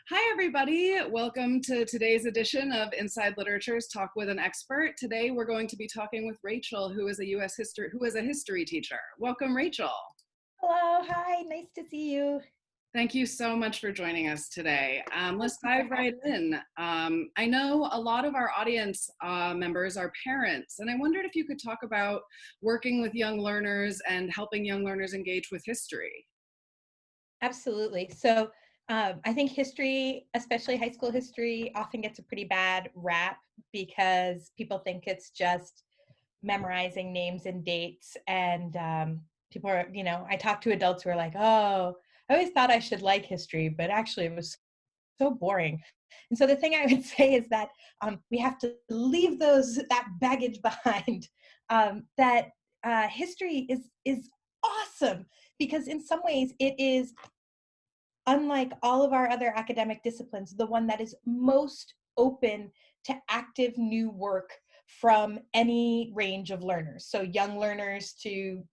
Hi, everybody. Welcome to today's edition of Inside Literature's Talk with an Expert. Today, we're going to be talking with Rachel, who is a history teacher. Welcome, Rachel. Hello, hi, nice to see you. Thank you so much for joining us today. Let's dive right in. I know a lot of our audience members are parents, and I wondered if you could talk about working with young learners and helping young learners engage with history. Absolutely. So I think history, especially high school history, often gets a pretty bad rap because people think it's just memorizing names and dates. And people are, I talk to adults who are like, oh, I always thought I should like history, but actually it was so boring. And so the thing I would say is that we have to leave that baggage behind. That history is awesome because in some ways it is, unlike all of our other academic disciplines, the one that is most open to active new work from any range of learners. So young learners to,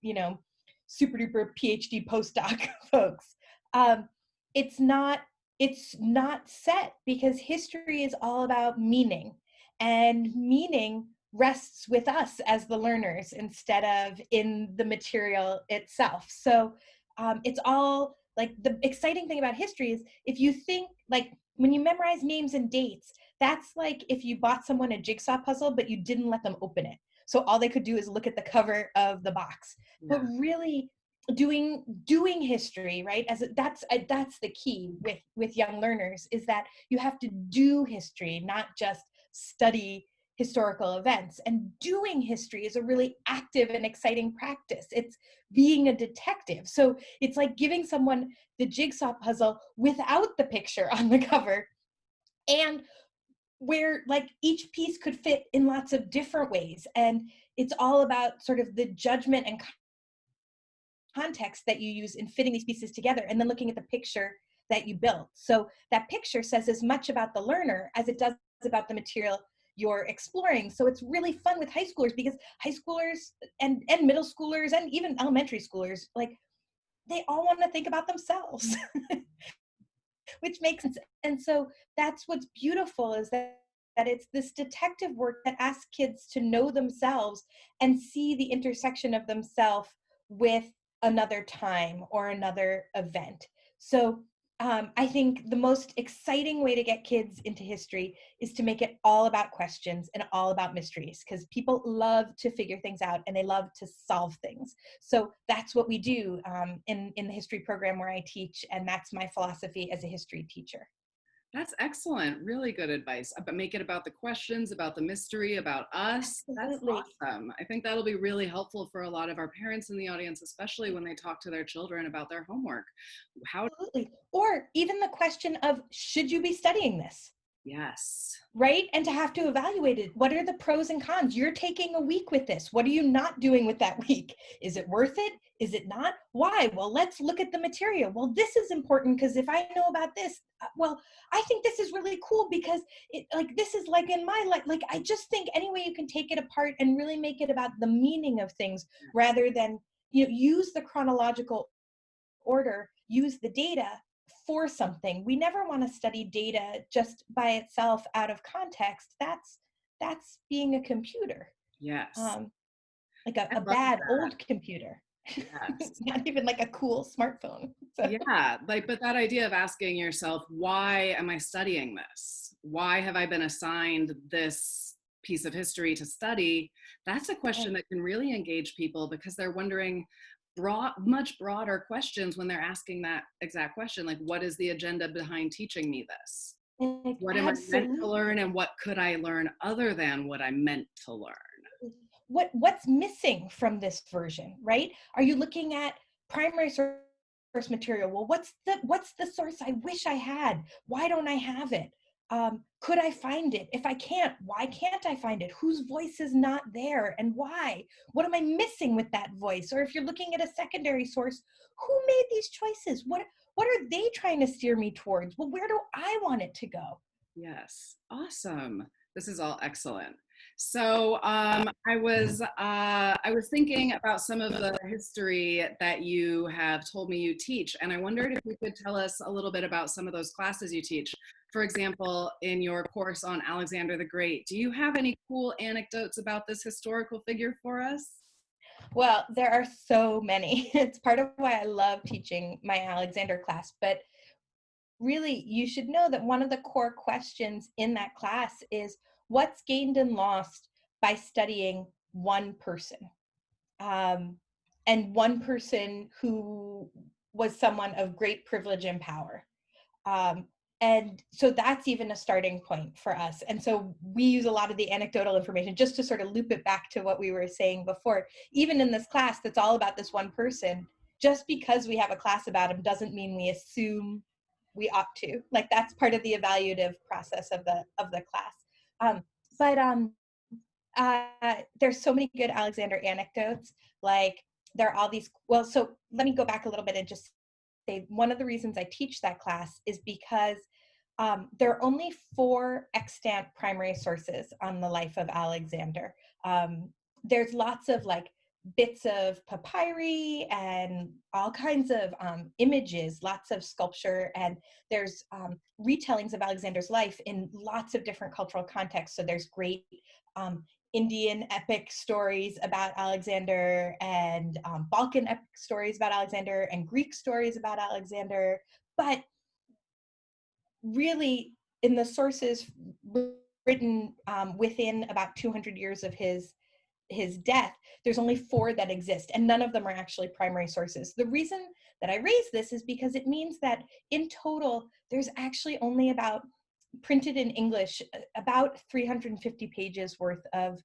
super duper PhD postdoc folks. Um, it's not it's not set because history is all about meaning, and meaning rests with us as the learners instead of in the material itself. So it's all like, the exciting thing about history is, if you think, like, when you memorize names and dates, that's like if you bought someone a jigsaw puzzle but you didn't let them open it, so all they could do is look at the cover of the box. Yeah. But really, doing history, right, that's the key with young learners, is that you have to do history, not just study historical events. And doing history is a really active and exciting practice. It's being a detective. So it's like giving someone the jigsaw puzzle without the picture on the cover, and where, like, each piece could fit in lots of different ways. And it's all about sort of the judgment and context that you use in fitting these pieces together, and then looking at the picture that you built. So that picture says as much about the learner as it does about the material you're exploring. So it's really fun with high schoolers, because high schoolers and middle schoolers and even elementary schoolers, like, they all want to think about themselves, which makes sense. And so that's what's beautiful, is that it's this detective work that asks kids to know themselves and see the intersection of themselves with another time or another event. So I think the most exciting way to get kids into history is to make it all about questions and all about mysteries, because people love to figure things out and they love to solve things. So that's what we do in the history program where I teach, and that's my philosophy as a history teacher. That's excellent. Really good advice. But make it about the questions, about the mystery, about us. That's Absolutely. awesome. I think that'll be really helpful for a lot of our parents in the audience, especially when they talk to their children about their homework. How, Absolutely. Or even the question of, should you be studying this? yes. Right? And to have to evaluate it. What are the pros and cons? You're taking a week with this. What are you not doing with that week? Is it worth it? Is it not? Why? Well, let's look at the material. Well, this is important because if I know about this, well, I think this is really cool because it, like, this is like in my life. Like, I just think any way you can take it apart and really make it about the meaning of things, rather than, use the chronological order, use the data for something. We never want to study data just by itself out of context. That's being a computer, Yes. um, like I a love bad that. old computer, Yes. not even like a cool smartphone. So. Yeah, like, but that idea of asking yourself, why am I studying this? Why have I been assigned this piece of history to study? That's a question Right. that can really engage people because they're wondering much broader questions when they're asking that exact question. Like, what is the agenda behind teaching me this? What am I meant to learn, Absolutely. and what could I learn other than what I'm meant to learn? What's missing from this version, right? Are you looking at primary source material? Well, what's the source I wish I had? Why don't I have it? Could I find it? If I can't, why can't I find it? Whose voice is not there and why? What am I missing with that voice? Or if you're looking at a secondary source, who made these choices? What are they trying to steer me towards? Well, where do I want it to go? Yes, awesome. This is all excellent. So I was thinking about some of the history that you have told me you teach, and I wondered if you could tell us a little bit about some of those classes you teach. For example, in your course on Alexander the Great, do you have any cool anecdotes about this historical figure for us? Well, there are so many. It's part of why I love teaching my Alexander class. But really, you should know that one of the core questions in that class is what's gained and lost by studying one person? Um, and one person who was someone of great privilege and power. Um, and so that's even a starting point for us. And so we use a lot of the anecdotal information just to sort of loop it back to what we were saying before. Even in this class that's all about this one person, just because we have a class about him doesn't mean we assume we ought to. Like that's part of the evaluative process of the class. But there's so many good Alexander anecdotes. Like there are all these, well, so let me go back a little bit and just say one of the reasons I teach that class is because there are only 4 extant primary sources on the life of Alexander. There's lots of like bits of papyri and all kinds of images, lots of sculpture, and there's retellings of Alexander's life in lots of different cultural contexts. So there's great Indian epic stories about Alexander and Balkan epic stories about Alexander and Greek stories about Alexander. But really, in the sources written within about 200 years of his death, there's only 4 that exist, and none of them are actually primary sources. The reason that I raise this is because it means that in total, there's actually only about, printed in English, about 350 pages worth of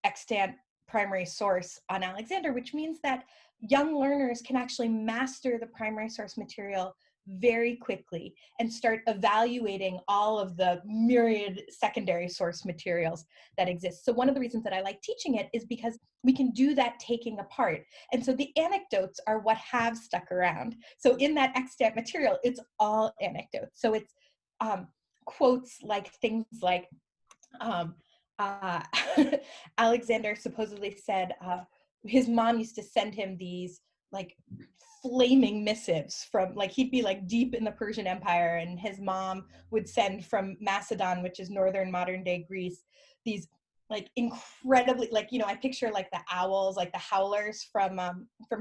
extant primary source on Alexander, which means that young learners can actually master the primary source material very quickly and start evaluating all of the myriad secondary source materials that exist. So one of the reasons that I like teaching it is because we can do that taking apart. And so the anecdotes are what have stuck around. So in that extant material, it's all anecdotes. So it's quotes like things like, um, uh, Alexander supposedly said his mom used to send him these like flaming missives from, like, he'd be like deep in the Persian Empire, and his mom would send from Macedon, which is northern modern day Greece, these like incredibly, like, you know, I picture like the owls, like the howlers from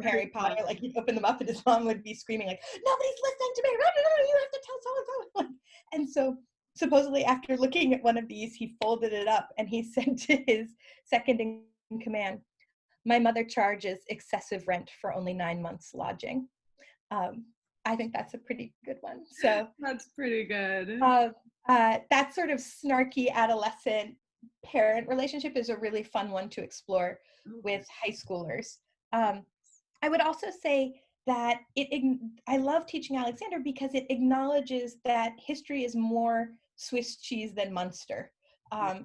Harry Potter, like he'd open them up and his mom would be screaming like, nobody's listening to me, no, no, no, you have to tell so and so. And so supposedly after looking at one of these, he folded it up and he said to his second in command, my mother charges excessive rent for only 9 months lodging. um, I think that's a pretty good one. So That's pretty good. that sort of snarky adolescent parent relationship is a really fun one to explore with high schoolers. I would also say that I love teaching Alexander because it acknowledges that history is more Swiss cheese than Munster.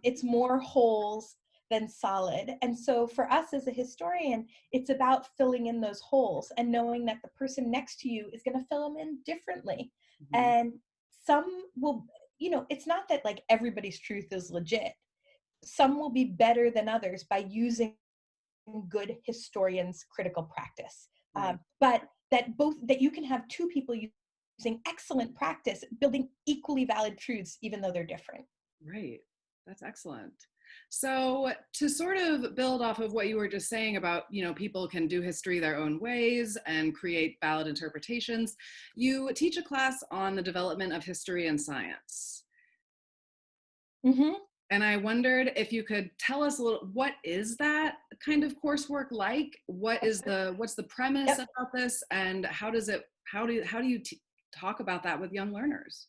It's more wholes than solid. And so for us as a historian, it's about filling in those holes and knowing that the person next to you is going to fill them in differently. Mhm. And some will, you know, it's not that like everybody's truth is legit. Some will be better than others by using good historians' critical practice. Right. But that you can have 2 people using excellent practice, building equally valid truths, even though they're different. Right. That's excellent. So to sort of build off of what you were just saying about, you know, people can do history their own ways and create valid interpretations, you teach a class on the development of history and science. Mm-hmm. And I wondered if you could tell us a little, what is that kind of coursework like? What's the premise Yep. about this, and how do you talk about that with young learners?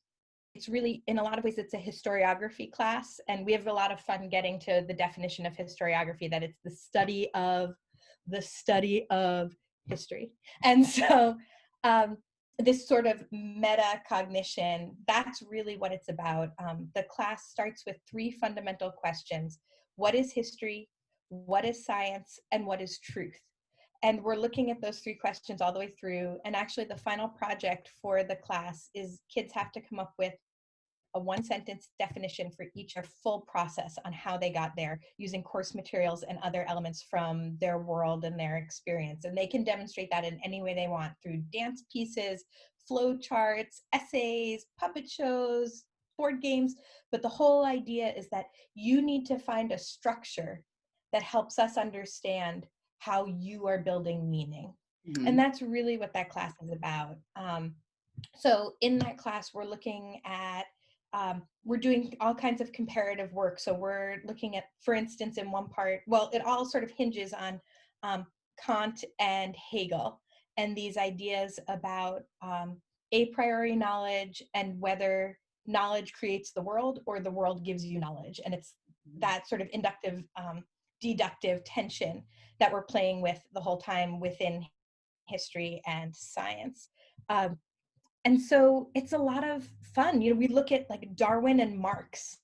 It's really, in a lot of ways, it's a historiography class, and we have a lot of fun getting to the definition of historiography, that it's the study of history. And so this sort of metacognition, that's really what it's about. The class starts with 3 fundamental questions. What is history? What is science? And what is truth? And we're looking at those 3 questions all the way through. And actually the final project for the class is kids have to come up with a one sentence definition for each their full process on how they got there using course materials and other elements from their world and their experience. And they can demonstrate that in any way they want through dance pieces, flow charts, essays, puppet shows, board games. But the whole idea is that you need to find a structure that helps us understand how you are building meaning. And Mhm. that's really what that class is about. So in that class, we're looking at, we're doing all kinds of comparative work. So we're looking at, for instance, in one part, well, it all sort of hinges on um, Kant and Hegel and these ideas about a priori knowledge and whether knowledge creates the world or the world gives you knowledge. And it's that sort of inductive, deductive tension that we're playing with the whole time within history and science. Um, and so it's a lot of fun. You know, we look at like Darwin and Marx,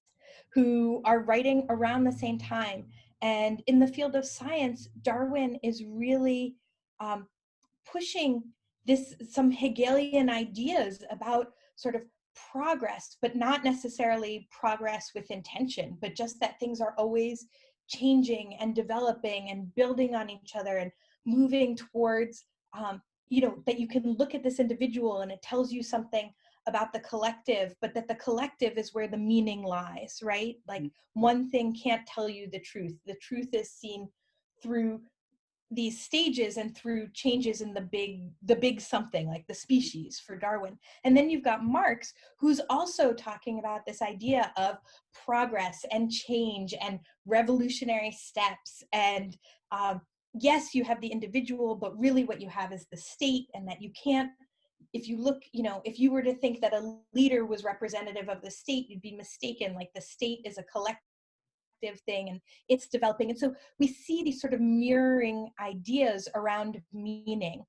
who are writing around the same time. And in the field of science, Darwin is really um, pushing some Hegelian ideas about sort of progress, but not necessarily progress with intention, but just that things are always changing and developing and building on each other and moving towards, that you can look at this individual and it tells you something about the collective, but that the collective is where the meaning lies, right? Like one thing can't tell you the truth. The truth is seen through these stages and through changes in the big something like the species for Darwin. And then you've got Marx, who's also talking about this idea of progress and change and revolutionary steps. And yes, you have the individual, but really what you have is the state, and that you can't, if you look, if you were to think that a leader was representative of the state, you'd be mistaken. Like the state is a collective thing and it's developing. And so we see these sort of mirroring ideas around meaning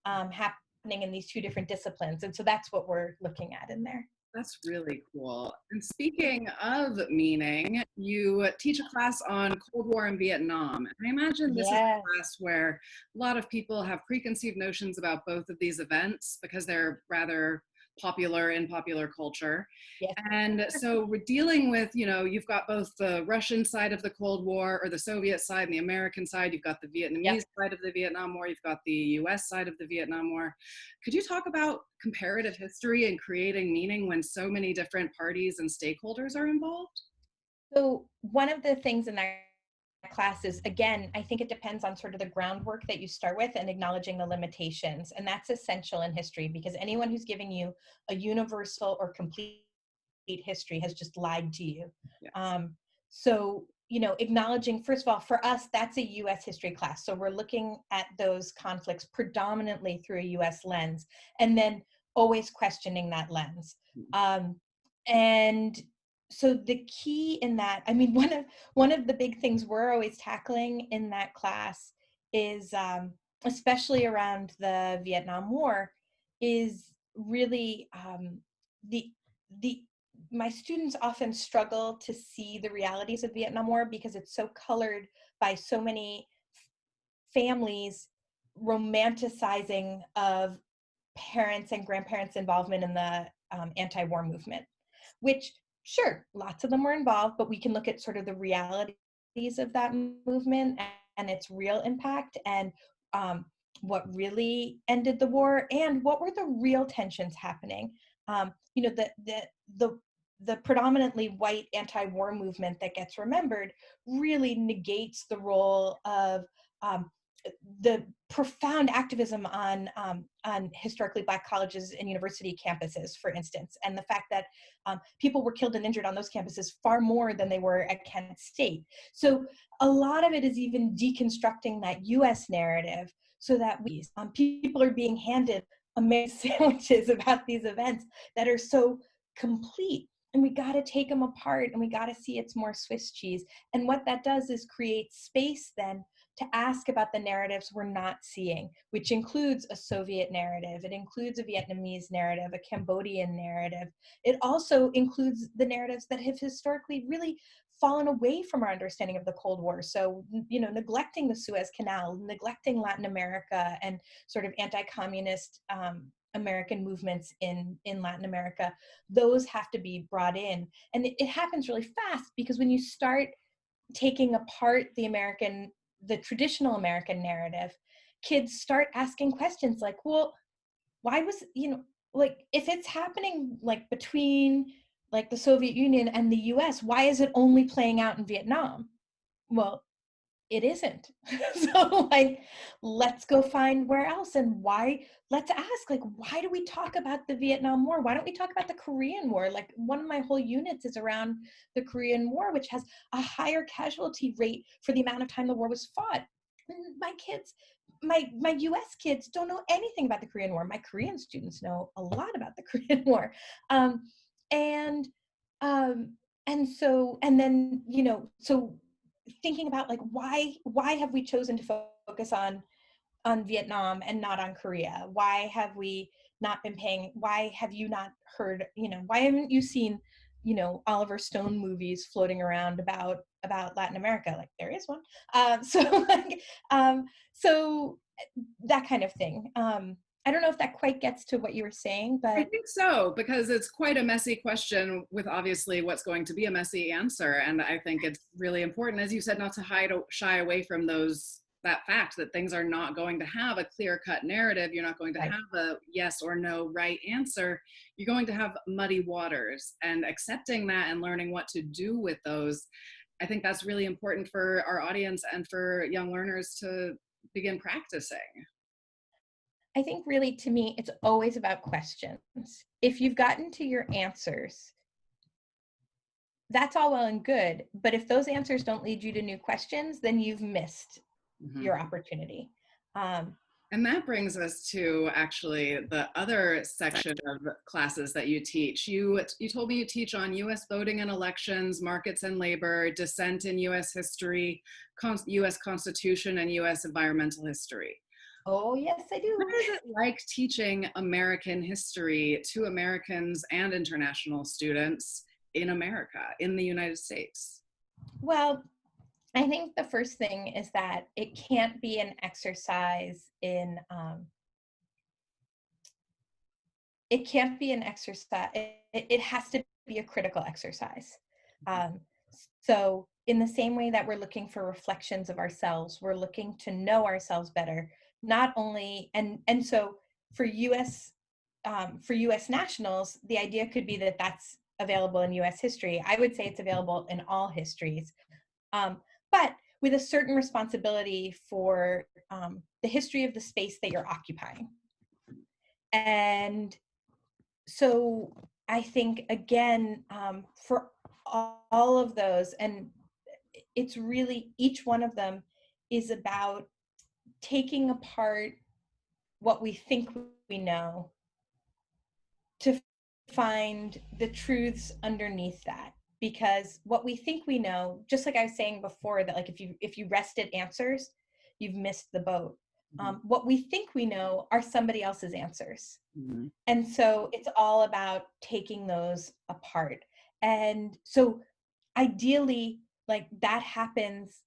happening in these two different disciplines. And so that's what we're looking at in there. That's really cool. And speaking of meaning, you teach a class on Cold War and Vietnam. And I imagine this is Yes. a class where a lot of people have preconceived notions about both of these events because they're rather popular in popular culture. Yes. And so we're dealing with, you've got both the Russian side of the Cold War, or the Soviet side, and the American side. You've got the Yep. Vietnamese side of the Vietnam War. You've got the US side of the Vietnam War. Could you talk about comparative history and creating meaning when so many different parties and stakeholders are involved? So one of the things in that class is, again, I think it depends on sort of the groundwork that you start with and acknowledging the limitations. And that's essential in history, because anyone who's giving you a universal or complete history has just lied to you. Yes. So, acknowledging, first of all, for us, that's a US history class. So we're looking at those conflicts predominantly through a US lens, and then always questioning that lens. Um, and so the key in that, I mean, one of the big things we're always tackling in that class is, especially around the Vietnam War, is really the the my students often struggle to see the realities of Vietnam War because it's so colored by so many families romanticizing of parents and grandparents' involvement in the anti-war movement, which, sure, lots of them were involved, but we can look at sort of the realities of that movement and its real impact, and what really ended the war, and what were the real tensions happening. The predominantly white anti-war movement that gets remembered really negates the role of um, the profound activism on historically Black colleges and university campuses, for instance, and the fact that people were killed and injured on those campuses far more than they were at Kent State. So a lot of it is even deconstructing that U.S. narrative, so that people are being handed amazing sandwiches about these events that are so complete. And we got to take them apart, and we got to see it's more Swiss cheese. And what that does is create space then to ask about the narratives we're not seeing, which includes a Soviet narrative, it includes a Vietnamese narrative, a Cambodian narrative. It also includes the narratives that have historically really fallen away from our understanding of the Cold War. So, neglecting the Suez Canal, neglecting Latin America, and sort of anti-communist American movements in Latin America, those have to be brought in. And it happens really fast, because when you start taking apart the traditional American narrative, kids start asking questions like, well, why was, like, if it's happening like between like the Soviet Union and the US, why is it only playing out in Vietnam? Well, it isn't. So like, let's go find where else. And why, let's ask, like, why do we talk about the Vietnam War? Why don't we talk about the Korean War? Like, one of my whole units is around the Korean War, which has a higher casualty rate for the amount of time the war was fought. And my kids, my US kids don't know anything about the Korean War. My Korean students know a lot about the Korean War. um, and um, and so, and then, so thinking about like, why have we chosen to focus on Vietnam and not on Korea? Why have we not been paying, why have you not heard, why haven't you seen, Oliver Stone movies floating around about Latin America? Like, there is one. So like, so that kind of thing. I don't know if that quite gets to what you were saying, I but think so, because it's quite a messy question with obviously what's going to be a messy answer. And I think it's really important, as you said, not to shy away from that fact that things are not going to have a clear-cut narrative. You're not going to right. have a yes or no right answer. You're going to have muddy waters, and accepting that and learning what to do with those. I think that's really important for our audience and for young learners to begin practicing. I think really, to me, it's always about questions. If you've gotten to your answers, that's all well and good. But if those answers don't lead you to new questions, then you've missed Mhm. your opportunity. Um, And that brings us to actually the other section of classes that you teach. You told me you teach on U.S. voting and elections, markets and labor, dissent in U.S. history, U.S. Constitution, and U.S. environmental history. oh, yes, I What do. is it like teaching American history to Americans and international students in America, in the United States? Well, I think the first thing is that it can't be an exercise in, it can't be an exercise. It has to be a critical exercise. Um, so in the same way that we're looking for reflections of ourselves, we're looking to know ourselves better, not only, and so for US nationals, the idea could be that that's available in US history. I would say it's available in all histories, but with a certain responsibility for the history of the space that you're occupying. And so I think, again, for all of those, and it's really, each one of them is about taking apart what we think we know to find the truths underneath that. Because what we think we know, just like I was saying before, that like, if you rest at answers, you've missed the boat. Mhm. What we think we know are somebody else's answers. Mhm. And so it's all about taking those apart. And so ideally, like, that happens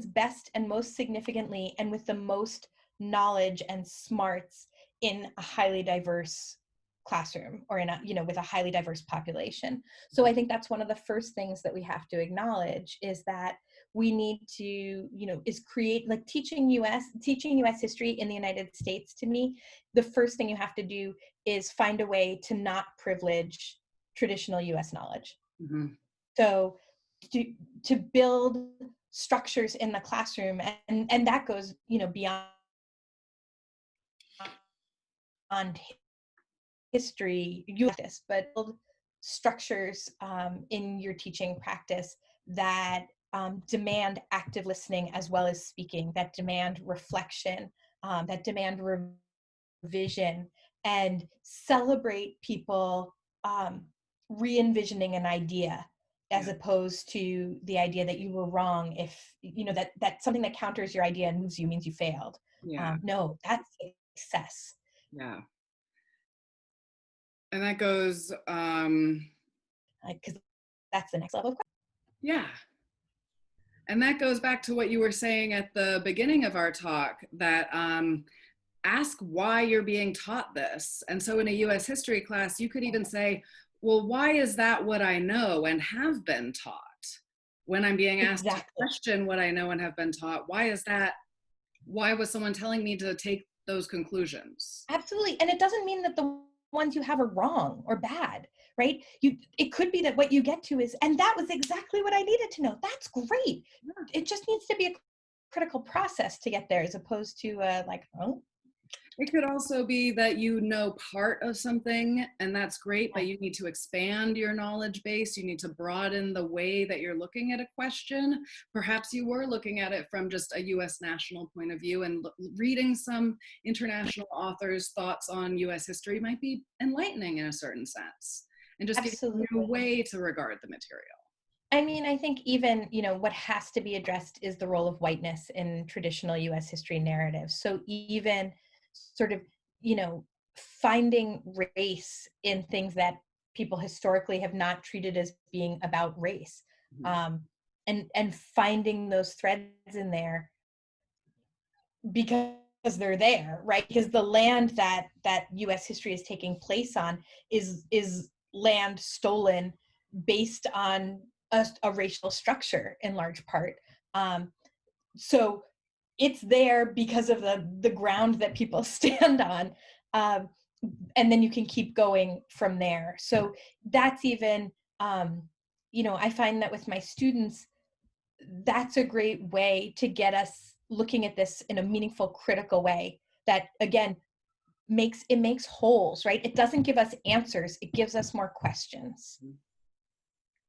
best and most significantly and with the most knowledge and smarts in a highly diverse classroom, or in a, with a highly diverse population. So I think that's one of the first things that we have to acknowledge, is that we need to, is create, like, teaching US history in the United States. To me, the first thing you have to do is find a way to not privilege traditional US knowledge. Mhm. So to, to build structures in the classroom, and that goes, beyond history, you practice, but build structures in your teaching practice that demand active listening as well as speaking, that demand reflection, that demand revision, and celebrate people re-envisioning an idea, as Yeah. opposed to the idea that you were wrong. If that something that counters your idea and moves you means you failed. Yeah. No, that's success. Yeah. And that goes, Because that's the next level of. yeah. And that goes back to what you were saying at the beginning of our talk, that ask why you're being taught this. And so in a US history class, you could even say, well, why is that what I know and have been taught? When I'm being asked to Exactly. question what I know and have been taught, why is that? Why was someone telling me to take those conclusions? Absolutely. And it doesn't mean that the ones you have are wrong or bad, right? It could be that what you get to is, and that was exactly what I needed to know. That's great. Yeah. It just needs to be a critical process to get there, as opposed to like, oh, It could also be that you know part of something, and that's great, yeah, but you need to expand your knowledge base. You need to broaden the way that you're looking at a question. Perhaps you were looking at it from just a US national point of view, and reading some international authors' thoughts on US history might be enlightening in a certain sense, and just giving you a new absolutely. way to regard the material. I mean, I think even, what has to be addressed is the role of whiteness in traditional US history narratives. So even sort of, you know, finding race in things that people historically have not treated as being about race, Mhm. um, and finding those threads in there because they're there, right? Because the land that US history is taking place on is land stolen based on a racial structure in large part. So it's there because of the ground that people stand on. Um, and then you can keep going from there. So that's even, I find that with my students, that's a great way to get us looking at this in a meaningful, critical way that, again, makes holes, right? It doesn't give us answers, it gives us more questions.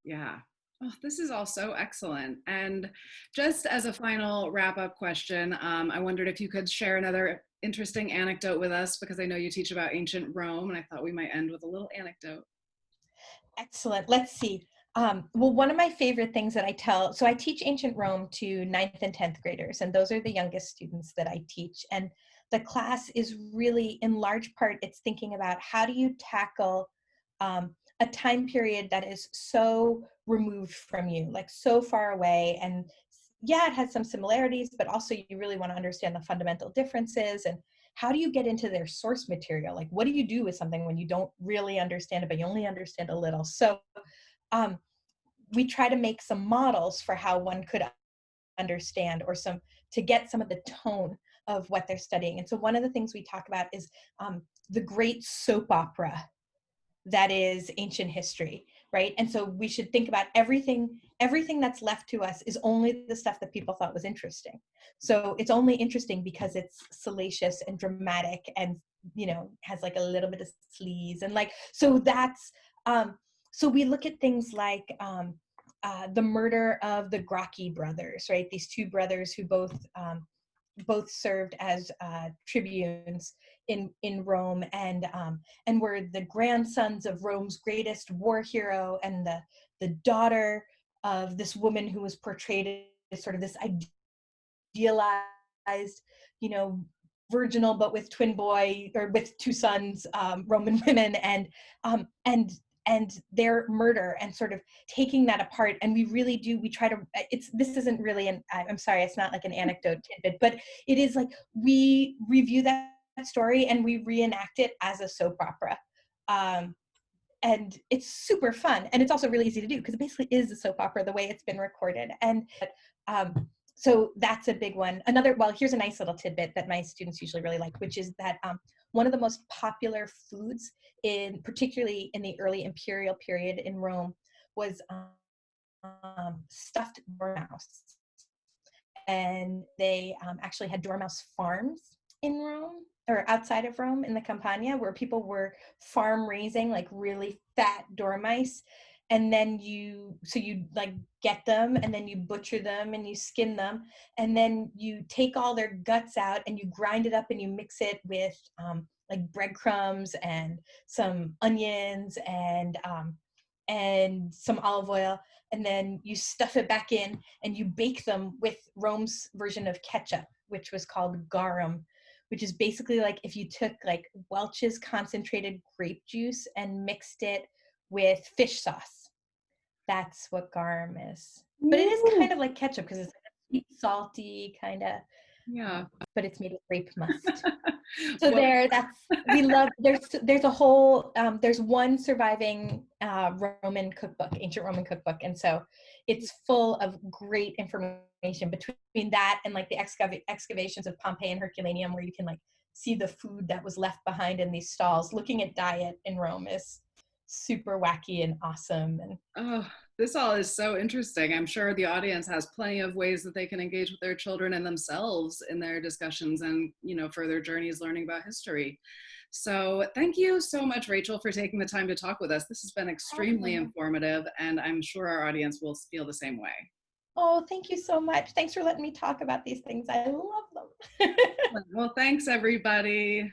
Yeah. Oh, this is all so excellent. And just as a final wrap up question, I wondered if you could share another interesting anecdote with us, because I know you teach about ancient Rome, and I thought we might end with a little anecdote. Excellent. Let's see. Well, one of my favorite things that I tell, so I teach ancient Rome to ninth and 10th graders, and those are the youngest students that I teach. And the class is really, in large part, it's thinking about how do you tackle a time period that is so removed from you, like so far away. And yeah, it has some similarities, but also you really want to understand the fundamental differences. And how do you get into their source material? Like, what do you do with something when you don't really understand it, but you only understand a little? So um, we try to make some models for how one could understand, or some to get some of the tone of what they're studying. And so one of the things we talk about is the great soap opera that is ancient history, right? And so we should think about everything that's left to us is only the stuff that people thought was interesting. So it's only interesting because it's salacious and dramatic and, has like a little bit of sleaze, and like, so that's so we look at things like the murder of the Gracchi brothers, right? These two brothers who both served as tribunes in Rome, and were the grandsons of Rome's greatest war hero, and the daughter of this woman who was portrayed as sort of this idealized, you know, virginal but with twin boy, or with two sons, Roman women, and their murder, and sort of taking that apart. And we try to, this isn't really I'm sorry, it's not like an anecdote tidbit, but it is like we review that story and we reenact it as a soap opera. And it's super fun, and it's also really easy to do because it basically is a soap opera the way it's been recorded. And so that's a big one. Well, here's a nice little tidbit that my students usually really like, which is that one of the most popular foods, particularly in the early imperial period in Rome, was stuffed dormouse. And they actually had dormouse farms in Rome, or outside of Rome in the Campania, where people were farm raising like really fat dormice. And then you like get them, and then you butcher them and you skin them, and then you take all their guts out and you grind it up and you mix it with like breadcrumbs and some onions and some olive oil, and then you stuff it back in and you bake them with Rome's version of ketchup, which was called garum, which is basically like if you took like Welch's concentrated grape juice and mixed it with fish sauce. That's what garum is. But it is Ooh. kind of like ketchup because it's like a sweet, salty kind of. Yeah. but it's made with grape must. So Well, we love, there's a whole, there's one surviving Roman cookbook, ancient Roman cookbook. And so it's full of great information between that and like the excavations of Pompeii and Herculaneum, where you can like see the food that was left behind in these stalls. Looking at diet in Rome is super wacky and awesome. And oh, this all is so interesting. I'm sure the audience has plenty of ways that they can engage with their children and themselves in their discussions and, further journeys learning about history. So thank you so much, Rachel, for taking the time to talk with us. This has been extremely informative, and I'm sure our audience will feel the same way. oh, thank you so much. Thanks for letting me talk about these things. I love them. Well, thanks, everybody.